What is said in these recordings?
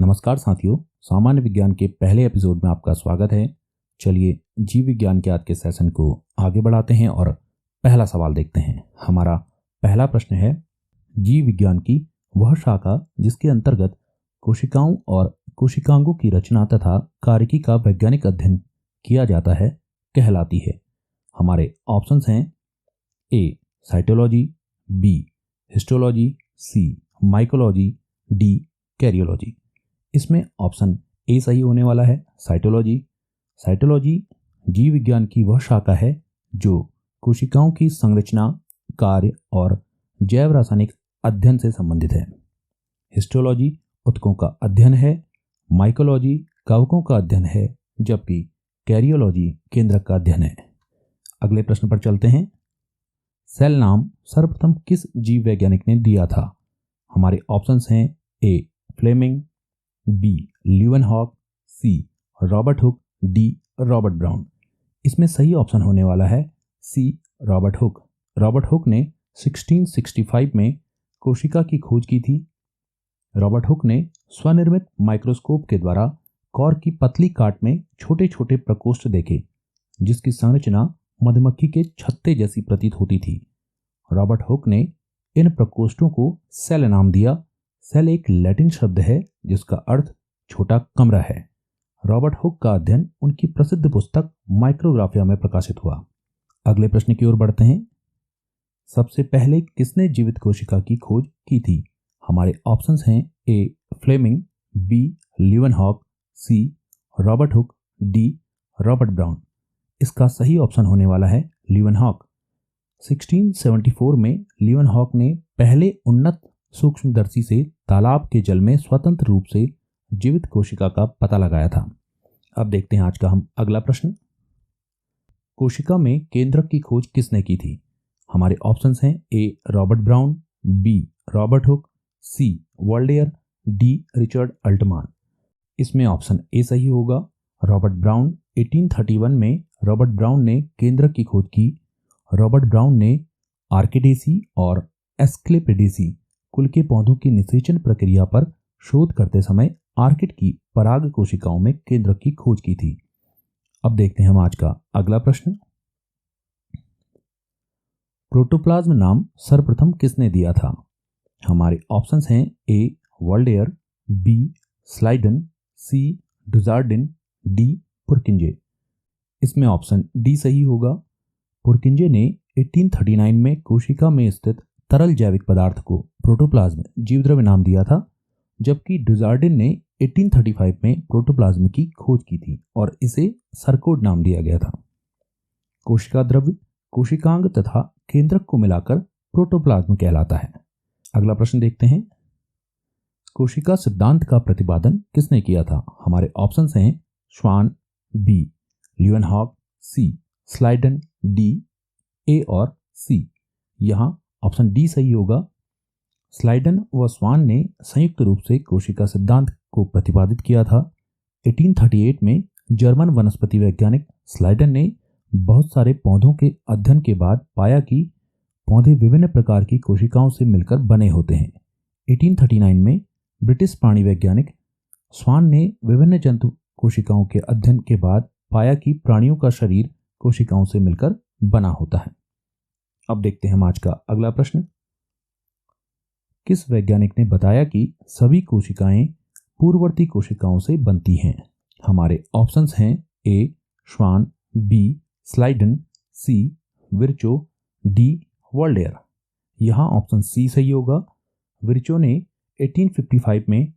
नमस्कार साथियों, सामान्य विज्ञान के पहले एपिसोड में आपका स्वागत है। चलिए जीव विज्ञान के आज के सेशन को आगे बढ़ाते हैं और पहला सवाल देखते हैं। हमारा पहला प्रश्न है, जीव विज्ञान की वह शाखा जिसके अंतर्गत कोशिकाओं और कोशिकांगों की रचना तथा कार्यकी का वैज्ञानिक अध्ययन किया जाता है कहलाती है। हमारे ऑप्शंस हैं ए साइटोलॉजी, बी हिस्टोलॉजी, सी माइकोलॉजी, डी कैरियोलॉजी। इसमें ऑप्शन ए सही होने वाला है, साइटोलॉजी। साइटोलॉजी जीव विज्ञान की वह शाखा है जो कोशिकाओं की संरचना, कार्य और जैव रासायनिक अध्ययन से संबंधित है। हिस्टोलॉजी ऊतकों का अध्ययन है। माइकोलॉजी कवकों का अध्ययन है, जबकि कैरियोलॉजी केंद्रक का अध्ययन है। अगले प्रश्न पर चलते हैं। सेल नाम सर्वप्रथम किस जीव वैज्ञानिक ने दिया था? हमारे ऑप्शंस हैं A Fleming, B Leeuwenhoek, C Robert Hooke, D Robert Brown. इसमें सही ऑप्शन होने वाला है C Robert Hooke. Robert Hooke ने 1665 में कोशिका की खोज की थी। रॉबर्ट हुक ने स्वनिर्मित माइक्रोस्कोप के द्वारा कॉर की पतली काट में छोटे छोटे प्रकोष्ठ देखे, जिसकी संरचना मधुमक्खी के छत्ते जैसी प्रतीत होती थी। रॉबर्ट हुक ने इन प्रकोष्ठों को सेल नाम दिया। सेल एक लैटिन शब्द है जिसका अर्थ छोटा कमरा है। रॉबर्ट हुक का अध्ययन उनकी प्रसिद्ध पुस्तक माइक्रोग्राफिया में प्रकाशित हुआ। अगले प्रश्न की ओर बढ़ते हैं। सबसे पहले किसने जीवित कोशिका की खोज की थी? हमारे ऑप्शंस हैं A Fleming, B Leeuwenhoek, C Robert Hooke, D Robert Brown. इसका सही ऑप्शन होने वाला है ल्यूवेनहॉक। 1674 में ल्यूवेनहॉक ने पहले उन्नत सूक्ष्मदर्शी से तालाब के जल में स्वतंत्र रूप से जीवित कोशिका का पता लगाया था। अब देखते हैं आज का हम अगला प्रश्न। कोशिका में केंद्रक की खोज किसने की थी? हमारे ऑप्शंस हैं A Robert Brown, B Robert Hooke, C Waldeyer, D Richard Altmann. इसमें ऑप्शन ए सही होगा, रॉबर्ट ब्राउन। 1831 में रॉबर्ट ब्राउन ने केंद्रक की खोज की। रॉबर्ट ब्राउन ने आर्किडेसी और एस्क्लेपिडेसी कुल के पौधों की निषेचन प्रक्रिया पर शोध करते समय आर्किड की पराग कोशिकाओं में केंद्रक की खोज की थी। अब देखते हैं हम आज का अगला प्रश्न। प्रोटोप्लाज्म नाम सर्वप्रथम किसने दिया था? हमारे ऑप्शंस हैं ए वॉल्डेयर, बी स्लाइडन, सी डुजार्डिन, डी पुरकिंजे। इसमें ऑप्शन डी सही होगा। पुरकिंजे ने 1839 में कोशिका में स्थित तरल जैविक पदार्थ को प्रोटोप्लाज्म जीवद्रव्य नाम दिया था, जबकि डुजार्डिन ने 1835 में प्रोटोप्लाज्म की खोज की थी और इसे सरकोड नाम दिया गया था। कोशिका द्रव्य, कोशिकांग तथा केंद्रक को मिलाकर प्रोटोप्लाज्म कहलाता है। अगला प्रश्न देखते हैं। कोशिका सिद्धांत का प्रतिपादन किसने किया था? हमारे ऑप्शंस हैं Schwann, B Leeuwenhoek, C Schleiden, D A और सी। यहाँ ऑप्शन डी सही होगा। स्लाइडन व स्वान ने संयुक्त रूप से कोशिका सिद्धांत को प्रतिपादित किया था। 1838 में जर्मन वनस्पति वैज्ञानिक स्लाइडन ने बहुत सारे पौधों के अध्ययन के बाद पाया कि पौधे विभिन्न प्रकार की कोशिकाओं से मिलकर बने होते हैं। 1839 में ब्रिटिश प्राणी वैज्ञानिक स्वान ने विभिन्न जंतु कोशिकाओं के अध्ययन के बाद पाया कि प्राणियों का शरीर कोशिकाओं से मिलकर बना होता है। अब देखते हैं हम आज का अगला प्रश्न। किस वैज्ञानिक ने बताया कि सभी कोशिकाएं पूर्ववर्ती कोशिकाओं से बनती हैं? हमारे ऑप्शंस हैं ए श्वान, बी स्लाइडन, सी विर्चो, डी वॉल्डेयर। यहाँ ऑप्शन सी सही होगा। विर्चो ने 1855 में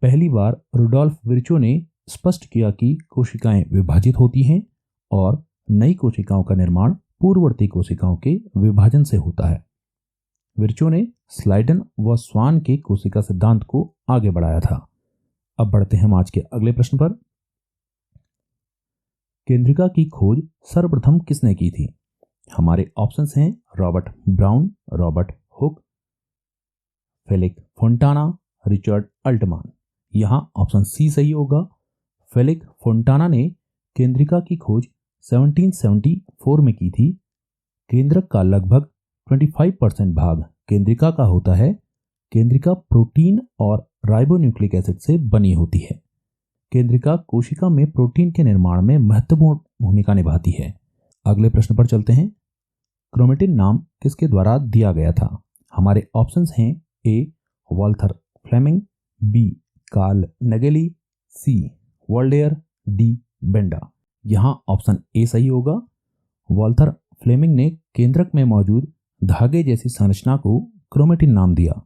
पहली बार रुडोल्फ विर्चो ने स्पष्ट किया कि कोशिकाएं विभाजित होती हैं और नई कोशिकाओं का निर्माण पूर्ववर्ती कोशिकाओं के विभाजन से होता है। विर्चो ने स्लाइडन व स्वान के कोशिका सिद्धांत को आगे बढ़ाया था। अब बढ़ते हैं हम आज के अगले प्रश्न पर। केंद्रिका की खोज सर्वप्रथम किसने की थी? हमारे ऑप्शंस हैं Robert Brown, Robert Hooke, Felice Fontana, Richard Altmann. यहाँ ऑप्शन सी सही होगा। फेलिक फोंटाना ने केंद्रिका की खोज 1774 में की थी। केंद्रक का लगभग 25% भाग केंद्रिका का होता है। केंद्रिका प्रोटीन और राइबोन्यूक्लिक एसिड से बनी होती है। केंद्रिका कोशिका में प्रोटीन के निर्माण में महत्वपूर्ण भूमिका निभाती है। अगले प्रश्न पर चलते हैं। क्रोमेटिन नाम किसके द्वारा दिया गया था? हमारे ऑप्शंस हैं ए वॉल्थर फ्लेमिंग, बी कार्ल नेगेली, सी वोल्डेयर, डी बेंडा। यहाँ ऑप्शन ए सही होगा। वॉल्थर फ्लेमिंग ने केंद्रक में मौजूद धागे जैसी संरचना को क्रोमेटिन नाम दिया।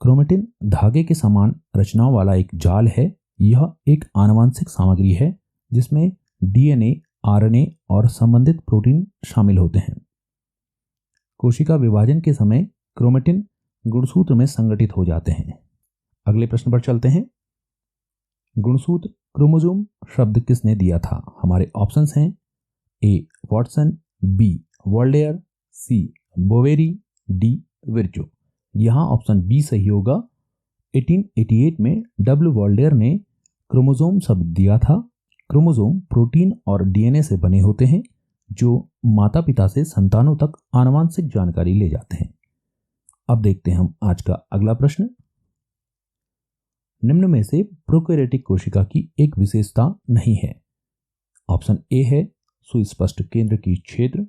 क्रोमेटिन धागे के समान रचनाओं वाला एक जाल है। यह एक आनुवंशिक सामग्री है जिसमें डीएनए, आरएनए और संबंधित प्रोटीन शामिल होते हैं। कोशिका विभाजन के समय क्रोमेटिन गुणसूत्र में संगठित हो जाते हैं। अगले प्रश्न पर चलते हैं। गुणसूत्र क्रोमोसोम शब्द किसने दिया था? हमारे ऑप्शंस हैं ए वॉटसन, बी वोल्डेयर, सी बोवेरी, डी विर्चो। यहाँ ऑप्शन बी सही होगा। 1888 में डब्ल्यू वोल्डेयर ने क्रोमोसोम शब्द दिया था। क्रोमोसोम प्रोटीन और डीएनए से बने होते हैं जो माता पिता से संतानों तक आनुवंशिक जानकारी ले जाते हैं। अब देखते हैं हम आज का अगला प्रश्न। निम्न में से प्रोकैरियोटिक कोशिका की एक विशेषता नहीं है। ऑप्शन ए है सुस्पष्ट केंद्र की क्षेत्र,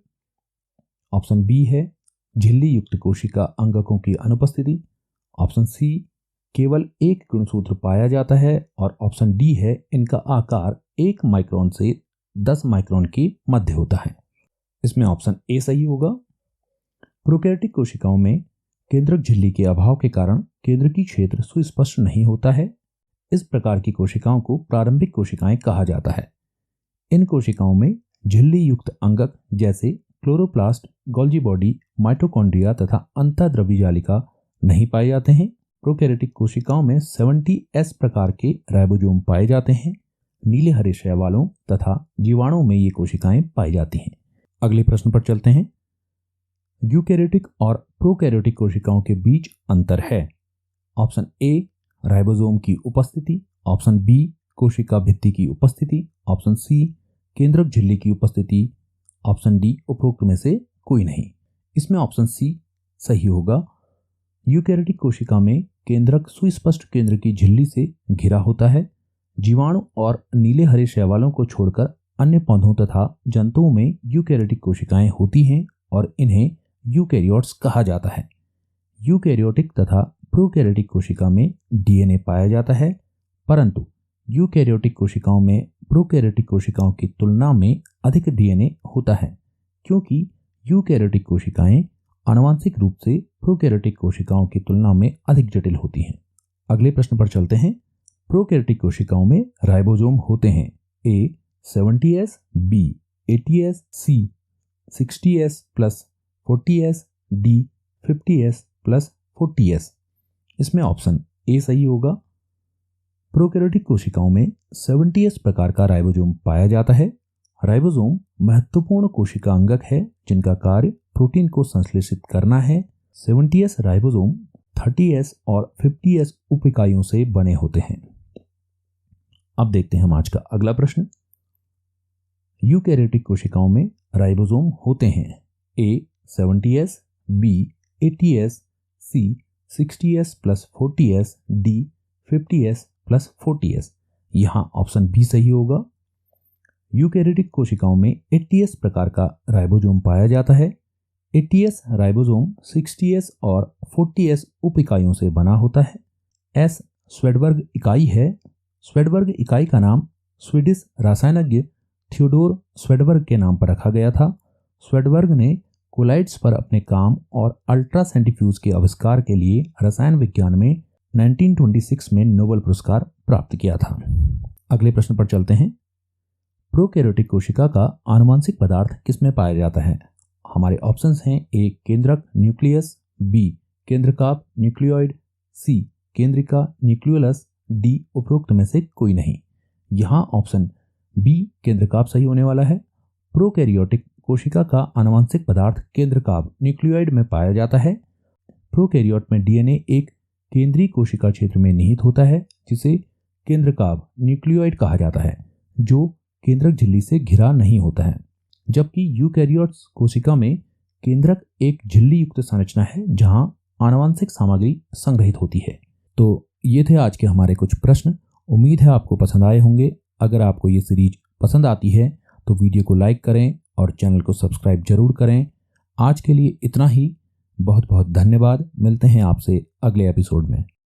ऑप्शन बी है झिल्ली युक्त कोशिका अंगकों की अनुपस्थिति, ऑप्शन सी केवल एक गुणसूत्र पाया जाता है और ऑप्शन डी है इनका आकार 1 माइक्रोन से 10 माइक्रोन के मध्य होता है। इसमें ऑप्शन ए सही होगा। प्रोकैरियोटिक कोशिकाओं में केंद्रक झिल्ली के अभाव के कारण केंद्र की क्षेत्र सुस्पष्ट नहीं होता है। इस प्रकार की कोशिकाओं को प्रारंभिक कोशिकाएं कहा जाता है। इन कोशिकाओं में झिल्ली युक्त अंगक जैसे क्लोरोप्लास्ट, गोल्जी बॉडी, माइटोकॉन्ड्रिया तथा अंतःद्रव्य जालिका नहीं पाए जाते हैं। प्रोकैरियोटिक कोशिकाओं में 70S प्रकार के राइबोसोम पाए जाते हैं। नीले हरे शैवालों तथा जीवाणुओं में ये कोशिकाएं पाई जाती हैं। अगले प्रश्न पर चलते हैं। यूकैरियोटिक और प्रोकैरियोटिक कोशिकाओं के बीच अंतर है। ऑप्शन ए राइबोसोम की उपस्थिति, ऑप्शन बी कोशिका भित्ति की उपस्थिति, ऑप्शन सी केंद्रक झिल्ली की उपस्थिति, ऑप्शन डी उपरोक्त में से कोई नहीं। इसमें ऑप्शन सी सही होगा। यूकैरियोटिक कोशिका में केंद्रक सुस्पष्ट केंद्र की झिल्ली से घिरा होता है। जीवाणु और नीले हरे शैवालों को छोड़कर अन्य पौधों तथा जंतुओं में यूकैरियोटिक कोशिकाएं होती हैं और इन्हें यूकैरियोट्स कहा जाता है। यूकैरियोटिक तथा प्रोकैरियोटिक कोशिका में डीएनए पाया जाता है, परंतु यूकैरियोटिक कोशिकाओं में प्रोकैरियोटिक कोशिकाओं की तुलना में अधिक डीएनए होता है, क्योंकि यूकैरियोटिक कोशिकाएं आनुवंशिक रूप से प्रोकैरियोटिक कोशिकाओं की तुलना में अधिक जटिल होती हैं। अगले प्रश्न पर चलते हैं। प्रोकैरियोटिक कोशिकाओं में राइबोसोम होते हैं ए 70S, बी 80S, सी 60S plus 40S, D 50S plus 40S। इसमें ऑप्शन ए सही होगा। प्रोकैरियोटिक कोशिकाओं में 70S प्रकार का राइबोसोम पाया जाता है। राइबोसोम महत्वपूर्ण कोशिका अंगक है जिनका कार्य प्रोटीन को संश्लेषित करना है। 70S राइबोसोम 30S और 50S उप इकाइयों से बने होते हैं। अब देखते हैं हम आज का अगला प्रश्न। यूकैरियोटिक कोशिकाओं में राइबोसोम होते हैं ए 70S, बी 80S, सी 60S plus 40S, D 50S plus 40S। यहाँ ऑप्शन बी सही होगा। यूकैरियोटिक कोशिकाओं में 80S प्रकार का राइबोसोम पाया जाता है। 80S राइबोसोम 60S और 40S उप इकाइयों से बना होता है। एस स्वेडबर्ग इकाई है। स्वेडबर्ग इकाई का नाम स्वीडिश रसायनज्ञ थियोडोर स्वेडबर्ग के नाम पर रखा गया था। स्वेडबर्ग ने कोलाइड्स पर अपने काम और अल्ट्रा सेंट्रीफ्यूज के आविष्कार के लिए रसायन विज्ञान में 1926 में नोबेल पुरस्कार प्राप्त किया था। अगले प्रश्न पर चलते हैं। प्रोकैरियोटिक कोशिका का आनुवंशिक पदार्थ किसमें पाया जाता है? हमारे ऑप्शंस हैं ए केंद्रक न्यूक्लियस, बी केंद्रकाप न्यूक्लियोइड, सी केंद्रिका न्यूक्लियोलस, डी उपरोक्त में से कोई नहीं। यहाँ ऑप्शन बी केंद्रकाप सही होने वाला है। प्रोकैरियोटिक कोशिका का आनुवंशिक पदार्थ केंद्रकाप न्यूक्लियोइड में पाया जाता है। प्रोकैरियोट में डीएनए एक केंद्रीय कोशिका क्षेत्र में निहित होता है जिसे केंद्रकाप न्यूक्लियोइड कहा जाता है, जो केंद्रक झिल्ली से घिरा नहीं होता है, जबकि यूकैरियोट्स कोशिका में केंद्रक एक झिल्ली युक्त संरचना है जहां आनुवंशिक सामग्री संग्रहित होती है। तो ये थे आज के हमारे कुछ प्रश्न। उम्मीद है आपको पसंद आए होंगे। अगर आपको ये सीरीज पसंद आती है तो वीडियो को लाइक करें और चैनल को सब्सक्राइब जरूर करें। आज के लिए इतना ही। बहुत बहुत धन्यवाद। मिलते हैं आपसे अगले एपिसोड में।